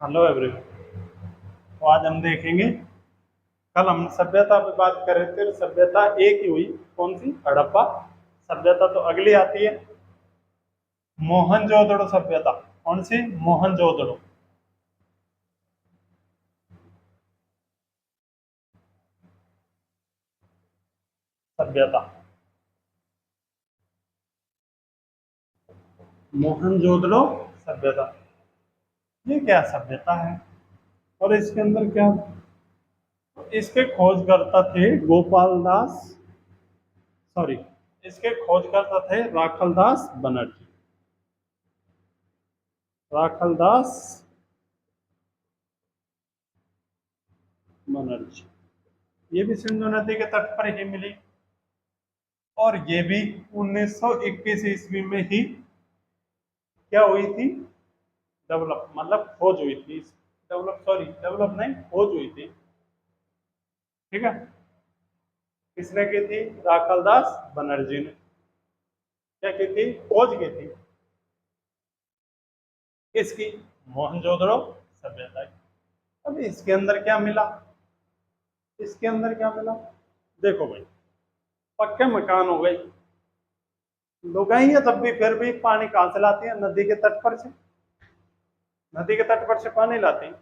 Hello everyone. तो आज हम देखेंगे, कल हम सभ्यता पे बात कर रहे थे। सभ्यता एक ही हुई, कौन सी? हड़प्पा सभ्यता। तो अगली आती है मोहनजोदड़ो सभ्यता। कौन सी? मोहनजोदड़ो सभ्यता। मोहनजोदड़ो सभ्यता, ये क्या सभ्यता है और इसके अंदर क्या? इसके खोजकर्ता थे गोपाल दास, सॉरी, इसके खोजकर्ता थे राखल दास बनर्जी। राखल दास बनर्जी, ये भी सिंधु नदी के तट पर ही मिली और ये भी 1921 ईस्वी में ही क्या हुई थी? डेवलप, मतलब खोज हुई थी। डेवलप, सॉरी, डेवलप नहीं, खोज हुई थी। ठीक है। किसने की थी? राखल दास बनर्जी ने क्या की थी? खोज की थी। किसकी? मोहनजोदड़ो सभ्यता की। अब इसके अंदर क्या मिला? इसके अंदर क्या मिला? देखो भाई, पक्के मकान हो गए, लोग ही है, तब भी फिर भी पानी कहां से लाती है? नदी के तट पर से। नदी के तट पर से पानी लाते हैं।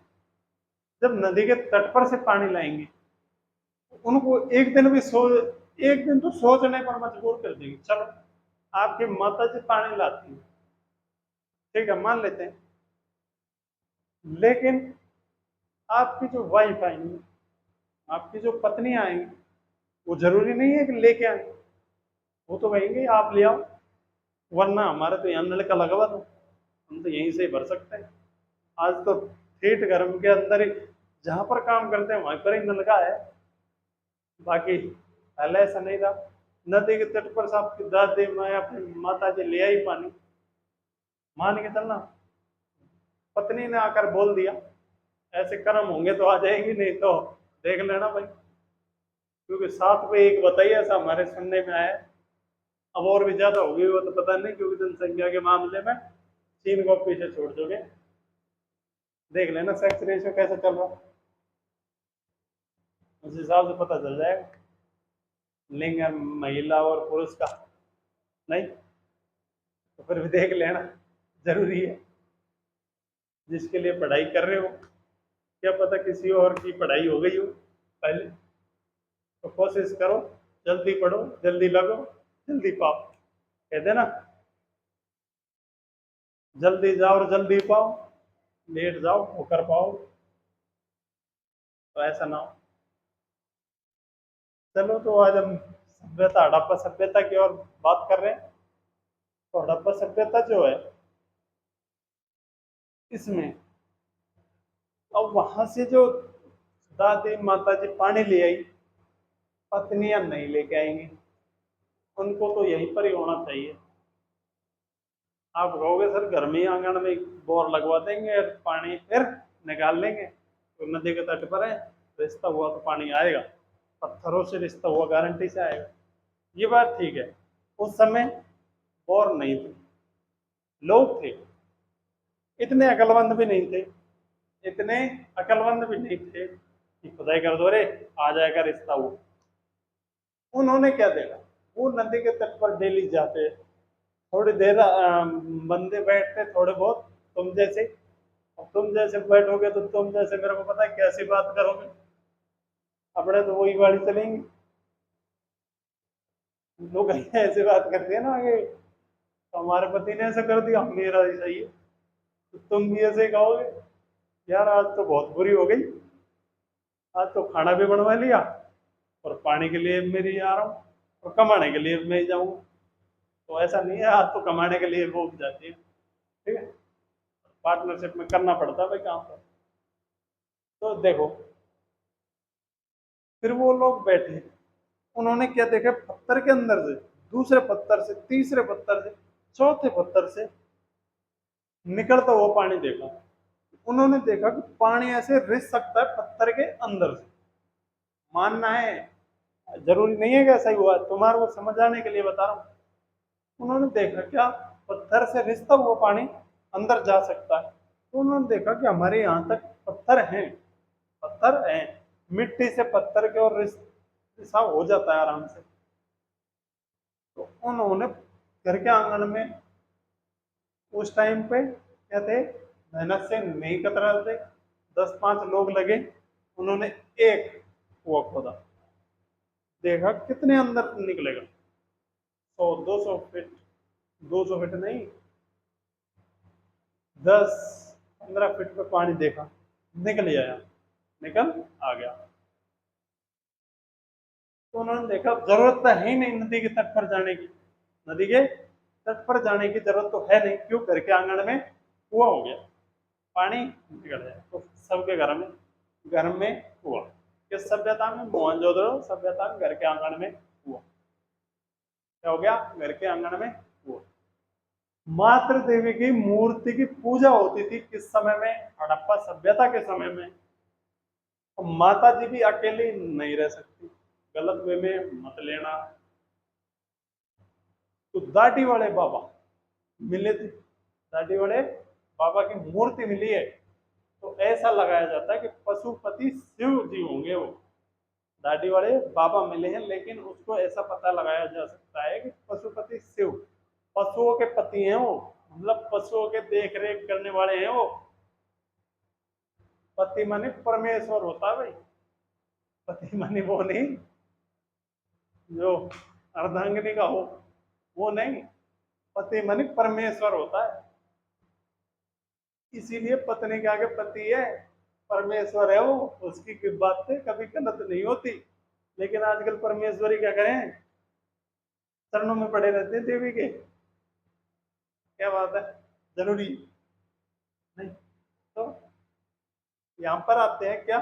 जब नदी के तट पर से पानी लाएंगे, उनको एक दिन भी एक दिन तो सोचने पर मजबूर कर देंगे। चलो, आपकी माता जी पानी लाती है, ठीक है, मान लेते हैं। लेकिन आपकी जो वाइफ आएंगी, आपकी जो पत्नी आएंगी, वो जरूरी नहीं है कि लेके आए। वो तो कहेंगे आप ले आओ, वरना हमारे तो यहाँ नलका लगवा दो, हम तो यहीं से ही भर सकते हैं। आज तो ठेठ घर के अंदर ही, जहां पर काम करते हैं वहीं पर ही नलका है। बाकी पहले ऐसा नहीं था। नदी के तट पर साहब की दादी, मैं अपनी माता जी ले आई पानी, मान के चलना, पत्नी ने आकर बोल दिया, ऐसे कर्म होंगे तो आ जाएगी, नहीं तो देख लेना भाई। क्योंकि 7 पे 1 बताइए, ऐसा हमारे सुनने में आया है। अब और भी ज्यादा होगी वो तो पता नहीं, क्योंकि जनसंख्या के मामले में चीन को पीछे छोड़ दोगे। देख लेना सेक्स रेशियो कैसे चल रहा, उस हिसाब से पता चल जाएगा लिंग महिला और पुरुष का। नहीं तो फिर भी देख लेना, जरूरी है। जिसके लिए पढ़ाई कर रहे हो, क्या पता किसी और की पढ़ाई हो गई हो पहले, तो कोशिश करो, जल्दी पढ़ो, जल्दी लगो, जल्दी पाओ। कहते ना, जल्दी जाओ और जल्दी पाओ, लेट जाओ होकर पाओ। तो ऐसा ना हो। चलो, तो आज हम सभ्यता, हड़प्पा सभ्यता की ओर बात कर रहे हैं। तो हड़प्पा सभ्यता जो है, इसमें अब वहां से जो दादी माता जी पानी ले आई, पत्नियां नहीं लेके आएंगी, उनको तो यहीं पर ही होना चाहिए। आप कहोगे सर घर में ही आंगन में बोर लगवा देंगे और पानी फिर निकाल लेंगे, तो नदी के तट पर है, रिश्ता हुआ तो पानी आएगा, पत्थरों से रिश्ता हुआ गारंटी से आएगा। ये बात ठीक है। उस समय बोर नहीं थे, लोग थे, इतने अकलमंद भी नहीं थे, इतने अकलमंद भी नहीं थे कि खुदाई कर दो रे आ जाएगा रिश्ता वो। उन्होंने क्या देखा? वो नदी के तट पर डेली जाते, थोड़ी देर बंदे बैठते थोड़े बहुत, तुम जैसे। अब तुम जैसे बैठोगे तो तुम जैसे मेरे को पता है कैसी बात करोगे, अपने तो वही गाड़ी चलेंगी। लोग ऐसे बात करते हैं ना आगे, तो हमारे पति ने ऐसा कर दिया, मेरा ऐसा ही है, तो तुम भी ऐसे ही कहोगे, यार आज तो बहुत बुरी हो गई, आज तो खाना भी बनवा लिया और पानी के लिए मेरी आ रहा हूँ और कमाने के लिए मैं ही जाऊँगा। तो ऐसा नहीं है, आज तो कमाने के लिए वो भी जाती है। ठीक है, पार्टनरशिप में करना पड़ता है भाई काम पर। तो देखो, फिर वो लोग बैठे, उन्होंने क्या देखा? पत्थर के अंदर से, दूसरे पत्थर से, तीसरे पत्थर से, चौथे पत्थर से निकलता हुआ पानी देखा। उन्होंने देखा कि पानी ऐसे रिस सकता है पत्थर के अंदर से। मानना है, जरूरी नहीं है कि ऐसा ही हुआ, तुम्हारे को समझाने के लिए बता रहा हूँ। उन्होंने देखा क्या, पत्थर से रिसता हुआ पानी अंदर जा सकता है। तो उन्होंने देखा कि हमारे यहाँ तक पत्थर हैं, मिट्टी से पत्थर के और रिसा हो जाता है आराम से। तो उन्होंने घर के आंगन में उस टाइम पे क्या थे, मेहनत से नहीं कतरा थे, 10-5 लोग लगे, उन्होंने एक कुआं खोदा। देखा कितने अंदर निकलेगा, 100-200 फीट, 200 फीट नहीं, 10-15 फीट पे पानी देखा, निकल आया, निकल आ गया। तो उन्होंने देखा जरूरत तो है ही नहीं नदी के तट पर जाने की, नदी के तट पर जाने की जरूरत तो है नहीं, क्यों, घर के आंगन में कुआं हो गया, पानी निकल जाए। तो सबके घर में कुआं। किस सभ्यता में, मोहनजोदड़ो सभ्यता में घर के आंगन में कुआं। क्या हो गया, घर के आंगन में कुआं। मातृ देवी की मूर्ति की पूजा होती थी किस समय में, हड़प्पा सभ्यता के समय में। तो माता जी भी अकेली नहीं रह सकती, गलत वे में मत लेना। तो दाढ़ी वाले बाबा मिले थे, दाढ़ी वाले बाबा की मूर्ति मिली है। तो ऐसा लगाया जाता है कि पशुपति शिव जी होंगे वो, दाढ़ी वाले बाबा मिले हैं, लेकिन उसको ऐसा पता लगाया जा सकता है कि पशुपति शिव, पशुओं के पति हैं वो, मतलब पशुओं के देख रेख करने वाले हैं वो। पति माने परमेश्वर होता है भाई, पति माने वो नहीं जो अर्धांगिनी का हो, वो नहीं, पति माने परमेश्वर होता है। इसीलिए पत्नी के आगे पति है, परमेश्वर है वो, उसकी बात से कभी गलत नहीं होती। लेकिन आजकल परमेश्वरी क्या करें, चरणों में पड़े रहते हैं देवी के, क्या बात है, जरूरी नहीं। तो यहाँ पर आते हैं क्या,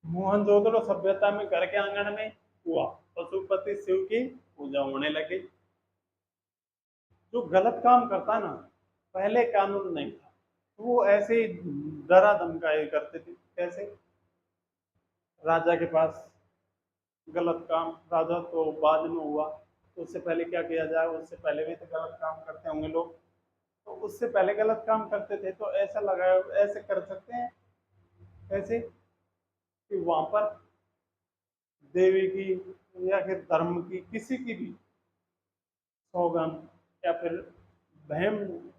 मोहनजोदड़ो सभ्यता में घर के आंगन में हुआ, पशुपति शिव की पूजा होने लगी। जो गलत काम करता ना, पहले कानून नहीं था, तो वो ऐसे ही डरा धमकाए करते थे। कैसे, राजा के पास गलत काम, राजा तो बाद में हुआ, तो उससे पहले क्या किया जाए, उससे पहले भी तो गलत काम करते होंगे लोग, तो उससे पहले गलत काम करते थे, तो ऐसा लगा, ऐसे कर सकते हैं कैसे कि वहां पर देवी की या फिर धर्म की किसी की भी सौगंध या फिर बहम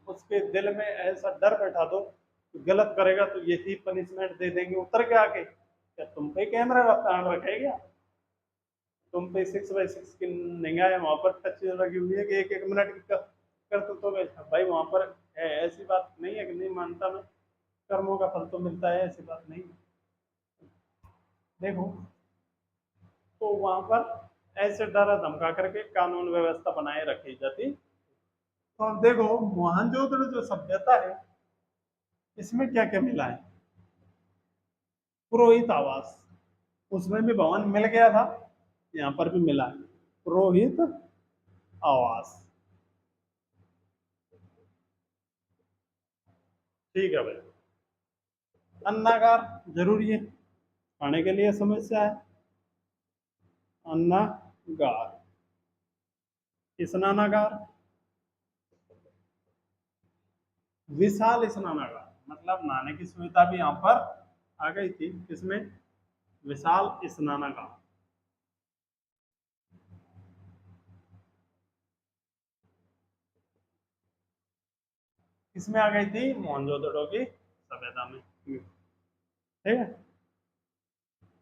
उसके दिल में ऐसा डर बैठा दो कि गलत करेगा तो यही पनिशमेंट दे देंगे उतर के आके। क्या तुम पे कैमरा रखे क्या, तुम पे 6x6 की निगाह है, वहां पर टच लगी हुई है कि 1-1 मिनट की कर तो भाई वहां पर है, ऐसी बात नहीं है कि नहीं मानता मैं, कर्मों का फल तो मिलता है, ऐसी बात नहीं। देखो, तो वहां पर ऐसे डरा धमका करके कानून व्यवस्था बनाए रखी जाती। तो अब देखो, मोहनजोदड़ो जो सभ्यता है, इसमें क्या क्या मिला है, पुरोहित आवास, उसमें भी भवन मिल गया था, यहाँ पर भी मिला है पुरोहित आवास। ठीक है भाई, अन्नागार जरूरी है, खाने के लिए समस्या है, अन्नागार, स्नानागार, विशाल स्नानागार, मतलब नहाने की सुविधा भी यहाँ पर आ गई थी, किसमें, विशाल स्नानागार। किसमें आ गई थी, मोहनजोदड़ो की सभ्यता में, ठीक है।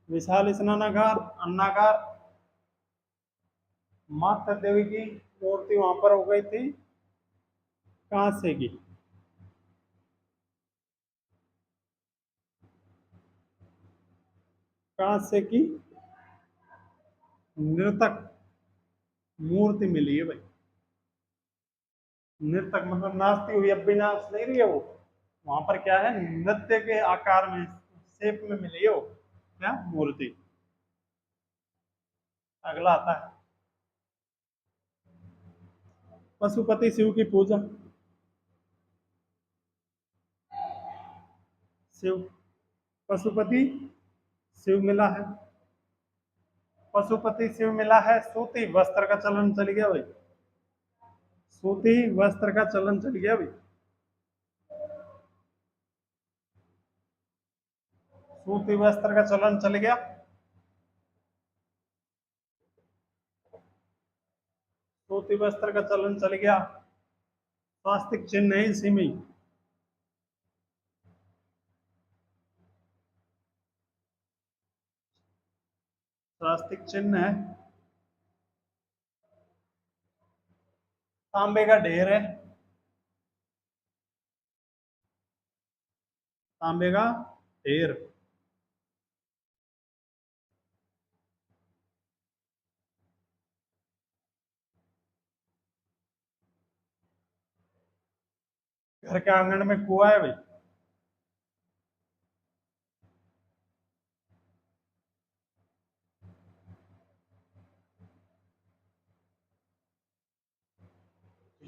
विशाल स्नानागार, अन्नागार, माता देवी की मूर्ति वहां पर हो गई थी कांसे की, कांसे की नर्तक मूर्ति मिली है भाई। नर्तक मतलब नाचती हुई, अब भी नाच नहीं रही है वो, वहां पर क्या है, नृत्य के आकार में, शेप में मिली है वो, क्या मूर्ति। अगला आता है पशुपति शिव की पूजा। शिव, पशुपति शिव मिला है, पशुपति शिव मिला है, सूती वस्त्र का चलन चल गया भाई, सूती वस्त्र का चलन चल गया भाई। सूती वस्त्र का चलन चल गया। सूती वस्त्र का चलन चल गया। स्वास्तिक चिन्ह है इसी में। स्वास्तिक चिन्ह है। तांबे का ढेर है। तांबे का ढेर। घर के आंगन में कुआं है भाई।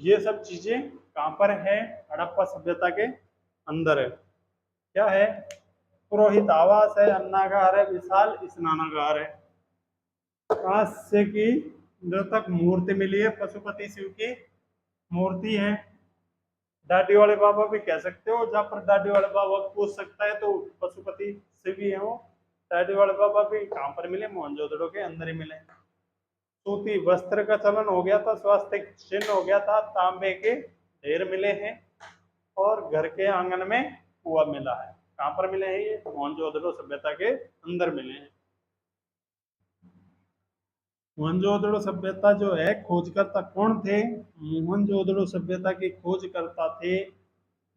ये सब चीजें कहां पर है? हड़प्पा सभ्यता के अंदर है। क्या है? पुरोहित आवास है, अन्नागार है, विशाल स्नानागार है। कांस्य की मृतक मूर्ति मिली है, पशुपति शिव की मूर्ति है। डाडी वाले बाबा भी कह सकते हो, जहां पर डाडी वाले बाबा को पूछ सकता है तो पशुपति शिव ही है वो। डाडी वाले बाबा भी कहां पर मिले? मोहनजोदड़ो के अंदर ही मिले। सूती वस्त्र का चलन हो गया था, स्वास्तिक चिन्ह हो गया था, तांबे के ढेर मिले हैं, और घर के आंगन में कुआं मिला है। कहां पर मिले हैं? ये मोहनजोदड़ो सभ्यता के अंदर मिले हैं। मोहनजोदड़ो सभ्यता जो है, खोजकर्ता कौन थे? मोहनजोदड़ो सभ्यता के खोजकर्ता थे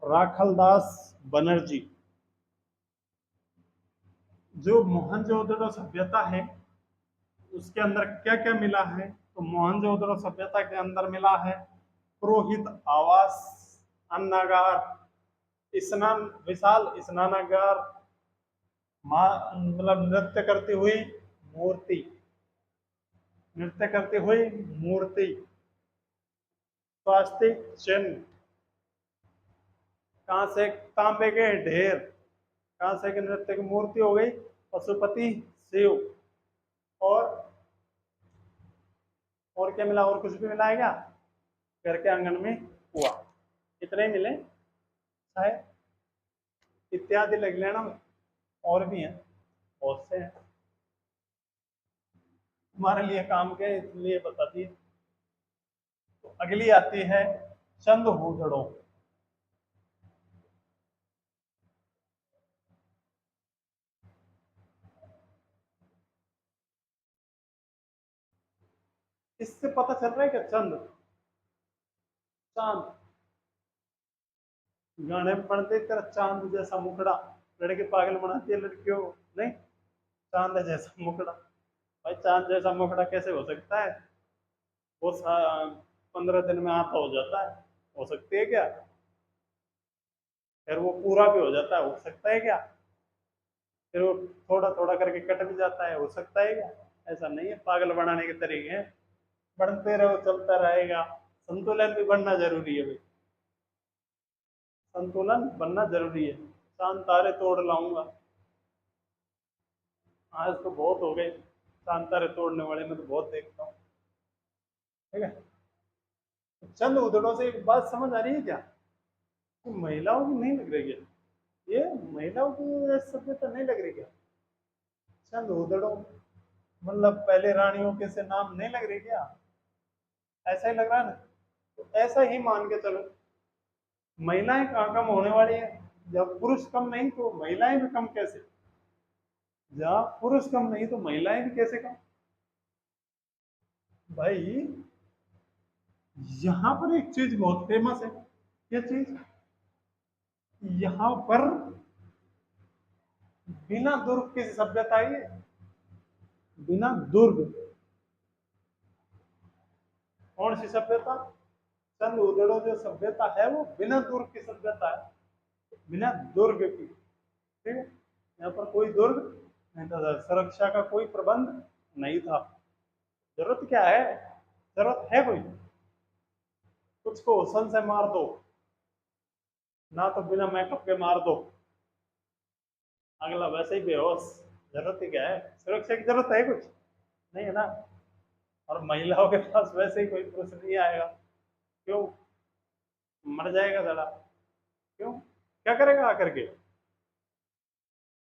राखलदास बनर्जी। जो मोहनजोदड़ो सभ्यता है उसके अंदर क्या क्या मिला है? तो मोहनजोदड़ो सभ्यता के अंदर मिला है पुरोहित आवास, अन्नागार, स्नान, विशाल स्नानागार, मतलब नृत्य करती हुई मूर्ति, नृत्य करती हुई मूर्ति, स्वास्तिक चिन्ह, कहां से? तांबे के ढेर। कहां से? कि नृत्य की मूर्ति हो गई पशुपति शिव। और क्या मिला? और कुछ भी मिला है क्या? घर के आंगन में कुआं। इतने ही मिले शायद, इत्यादि लिख लेना। और भी हैं, बहुत से हैं, हमारे लिए काम के, इसलिए बता दिए। तो अगली आती है चंद हूदड़ों। इससे पता चल रहा है कि चंद, चांद, गाने में पढ़ते तेरा चांद जैसा मुखड़ा, लड़के पागल बनाती है लड़कियों को, नहीं? चांद जैसा मुखड़ा। भाई चांद जैसा मुखड़ा कैसे हो सकता है? वो 15 दिन में आता हो जाता है, हो सकती है क्या? फिर वो पूरा भी हो जाता है, हो सकता है क्या? फिर वो थोड़ा थोड़ा करके कट भी जाता है, हो सकता है क्या? ऐसा नहीं है, पागल बनाने के तरीके हैं। बढ़ते रहो, चलता रहेगा। संतुलन भी बनना जरूरी है भाई, संतुलन बनना जरूरी है। चांद तारे तोड़ लाऊंगा। आज तो बहुत हो गए चांद तारे तोड़ने वाले, मैं तो बहुत देखता हूँ। ठीक है। चंद उधड़ों से एक बात समझ आ रही है क्या? कि महिलाओं की नहीं लग रही है ये, महिलाओं की सभ्यता नहीं लग रही क्या? चंद उधड़ों, मतलब पहले रानियों के से नाम नहीं लग रही क्या? ऐसा ही लग रहा है ना? तो ऐसा ही मान के चलो, महिलाएं कहाँ कम होने वाली है? जब पुरुष कम नहीं तो महिलाएं भी कम कैसे? जहाँ पुरुष कम नहीं तो महिलाएं भी कैसे कम? भाई यहाँ पर एक चीज बहुत फेमस है। ये चीज, यहाँ पर बिना दुर्ग की सभ्यता है ये। बिना दुर्ग, कौन सी सभ्यता? चंद उदड़ो जो सभ्यता है वो बिना दुर्ग की सभ्यता है, बिना दुर्ग की। ठीक है। यहाँ पर कोई दुर्ग नहीं था, सुरक्षा का कोई प्रबंध नहीं था। जरूरत क्या है? जरूरत है कोई? कुछ को हुसन से मार दो, ना तो बिना मेकअप के मार दो, अगला वैसे ही बेहोश। जरूरत ही क्या है? सुरक्षा की जरूरत है कुछ? नहीं है ना। और महिलाओं के पास वैसे ही कोई पुरुष नहीं आएगा। क्यों? मर जाएगा साला। क्यों? क्या करेगा आकर के?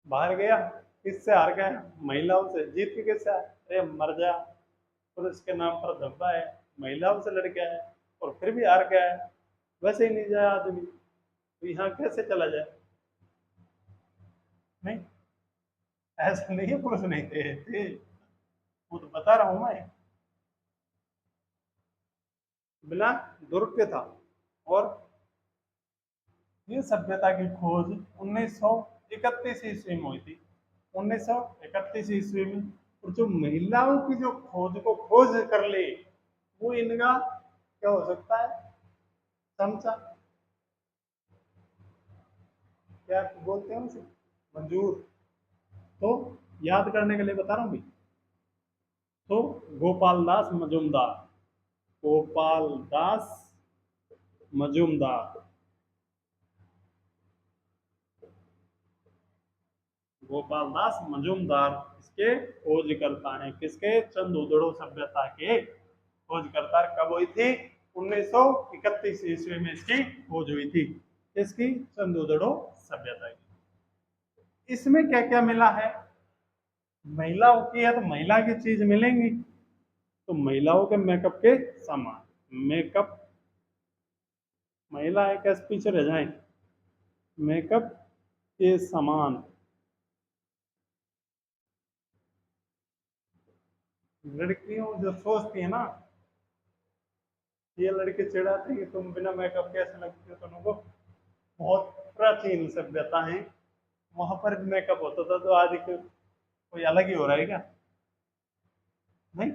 बाहर गया, किससे हार गया? महिलाओं से। जीत के किससे आया? अरे मर जा, पुरुष के नाम पर धब्बा है, महिलाओं से लड़ गया है और फिर भी हार गया है। वैसे ही नहीं जाए आदमी, तो यहाँ कैसे चला जाए? नहीं, ऐसा नहीं है पुरुष नहीं थे, वो तो बता रहा हूं मैं। बिना दुर्ग के था। और ये सभ्यता की खोज 1931 ईस्वी में हुई थी। 1931 ईस्वी में। और जो महिलाओं की जो खोज को खोज कर ले, वो इनका क्या हो सकता है? चमचा, क्या बोलते हैं उसे, मंजूर। तो याद करने के लिए बता रहा हूँ भाई। तो गोपाल दास मजुमदार, गोपाल दास मजुमदार, गोपाल दास मजुमदार इसके खोजकर्ता हैं। किसके? चंद्रउदड़ो सभ्यता के खोजकर्ता। कब हुई थी? 1931 ईस्वी में इसकी खोज हुई थी। इसकी चंद्रउदड़ो सभ्यता की। इसमें क्या क्या मिला है? महिलाओं की है तो महिला की चीज मिलेंगी। तो महिलाओं के मेकअप के सामान, मेकअप, महिला है कैसे पीछे रह जाए, मेकअप के सामान। लड़कियों जो सोचती है ना, ये लड़के चिढ़ाते हैं कि तुम बिना मेकअप कैसे लगती हो, तुमको बहुत प्राचीन सभ्यता है, वहां पर भी मेकअप होता था, तो आज कोई अलग ही हो रहा है क्या? नहीं,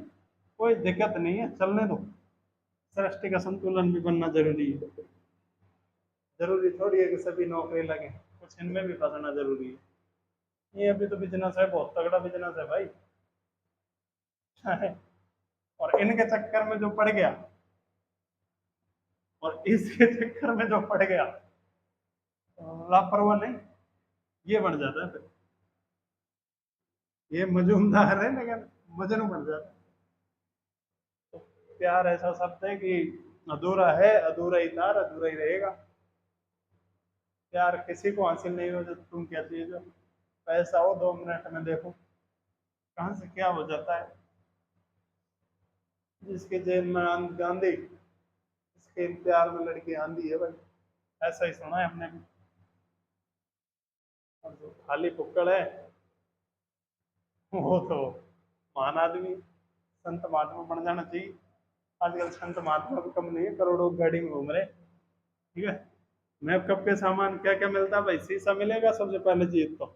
कोई दिक्कत नहीं है, चलने दो। सृष्टि का संतुलन भी बनना जरूरी है। जरूरी थोड़ी है कि सभी नौकरी लगे, कुछ इनमें भी फंसना जरूरी है। ये अभी तो बिजनेस है, बहुत तगड़ा बिजनेस है भाई। और इनके चक्कर में जो पड़ गया, और इसके चक्कर में जो पड़ गया, लापरवाह नहीं, ये बन जाता है फिर। ये मजूमदार है लेकिन मजनू बन जाता है। तो प्यार ऐसा शब्द है कि अधूरा है, अधूरा ही था, अधूरा ही रहेगा। प्यार किसी को हासिल नहीं हो, जब तुम क्या चीज हो। पैसा हो 2 मिनट में देखो कहाँ से क्या हो जाता है। जिसके जेल में गांधी, इसके प्यार में लड़की आंधी है भाई। ऐसा ही सुना है हमने भी। और जो खाली फुक्कड़ है, वो तो महान आदमी, संत महात्मा बन जाना चाहिए। आजकल संत महात्मा भी कम नहीं है, करोड़ों की गाड़ी में घूम रहे। ठीक है। मेकअप के सामान क्या क्या मिलता है भाई? शीशा मिलेगा सबसे पहले चीज तो।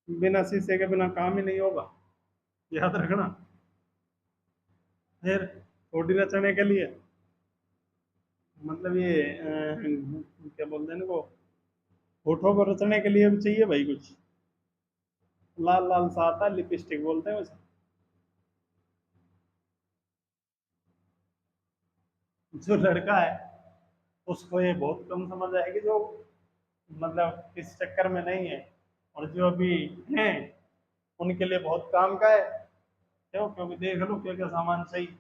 बिना शीशे के बिना काम ही नहीं होगा, याद रखना। फिर थोड़ी रचने के लिए, मतलब ये क्या बोलते हैं इनको, होठों को रचने के लिए भी चाहिए भाई कुछ। लाल लाल सा आता है, लिपस्टिक बोलते हैं उसे। जो लड़का है उसको ये बहुत कम समझ आएगी, जो मतलब इस चक्कर में नहीं है। और जो अभी हैं उनके लिए बहुत काम का है। क्यों? क्योंकि देख लो क्या क्या सामान चाहिए।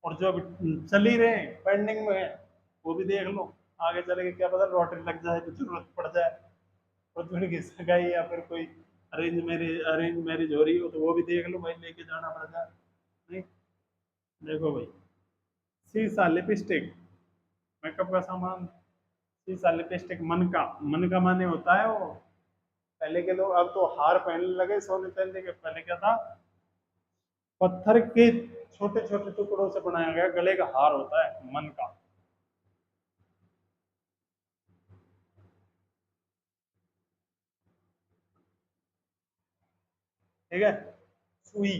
और जो अभी चल ही रहे हैं, पेंडिंग में है, वो भी देख लो। आगे चले के क्या पता लॉटरी लग जाए तो जरूरत पड़ जाए, और जो उनकी सगाई या फिर कोई अरेंज मैरिज हो रही हो, तो वो भी देख लो भाई, लेके जाना पड़ जाए। नहीं, देखो भाई, शीशा, लिपस्टिक, मेकअप का सामान, शीशा, लिपस्टिक। मन का माने होता है वो। पहले के लोग, अब तो हार पहनने लगे सोने चांदी के, पहले क्या था? पत्थर के छोटे छोटे टुकड़ों से बनाया गया गले का हार होता है मन का। ठीक है। सुई,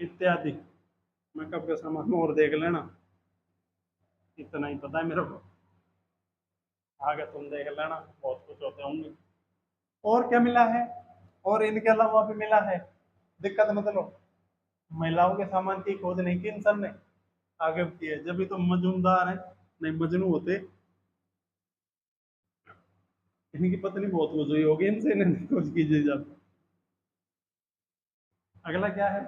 इत्यादि मेकअप का सामान और देख लेना। इतना ही पता है मेरे को, आगे तुम देख लेना, बहुत कुछ होते होंगे। और क्या मिला है? और इनके अलावा भी मिला है। दिक्कत मत लो, महिलाओं के सामान की खोज नहीं की इंसान ने, आगे की है। जब भी तो मजूमदार है, नहीं मजनू होते। इनकी पत्नी बहुत खोज हुई होगी इनसे, इन्हें खोज कीजिए जब। अगला क्या है?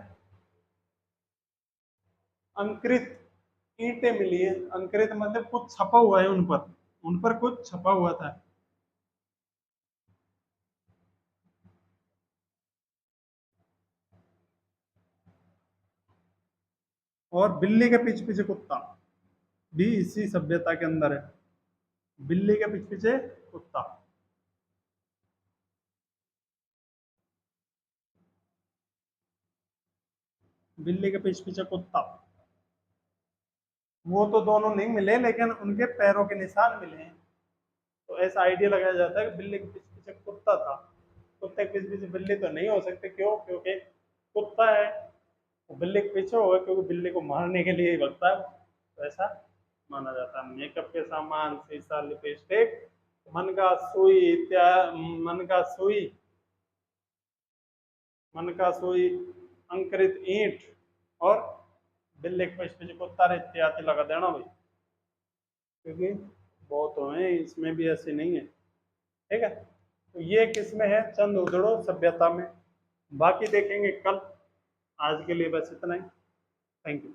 अंकृत, ईंटें मिली है। अंकुरित मतलब कुछ छपा हुआ है उन पर कुछ छपा हुआ था। और बिल्ली के पीछे पीछे कुत्ता भी इसी सभ्यता के अंदर है। बिल्ली के पीछे पीछे कुत्ता। बिल्ली के पीछे पीछे कुत्ता। वो तो दोनों नहीं मिले लेकिन उनके पैरों के निशान मिले हैं। तो ऐसा आइडिया लगाया जाता है कि बिल्ली के पीछे पीछे कुत्ता था। कुत्ते के पीछे पीछे बिल्ली तो नहीं हो सकती, क्यों? क्योंकि कुत्ता है, वो बिल्ली के पीछे होगा क्योंकि बिल्ली को मारने के लिए ही भगता है। तो ऐसा माना जाता है। मेकअप के सामान, शीशा, लिपस्टिक, मन का सुई मन का सुई, मन का सुई, अंकुरित ईंट और बिल्ली के पीछे पीछे कुत्ता रे इत्यादि लगा देना भाई, क्योंकि बहुत हैं इसमें भी ऐसे नहीं है। ठीक है, तो ये किसमें है? चंद उजड़ो सभ्यता में। बाकी देखेंगे कल। आज के लिए बस इतना ही। Thank you.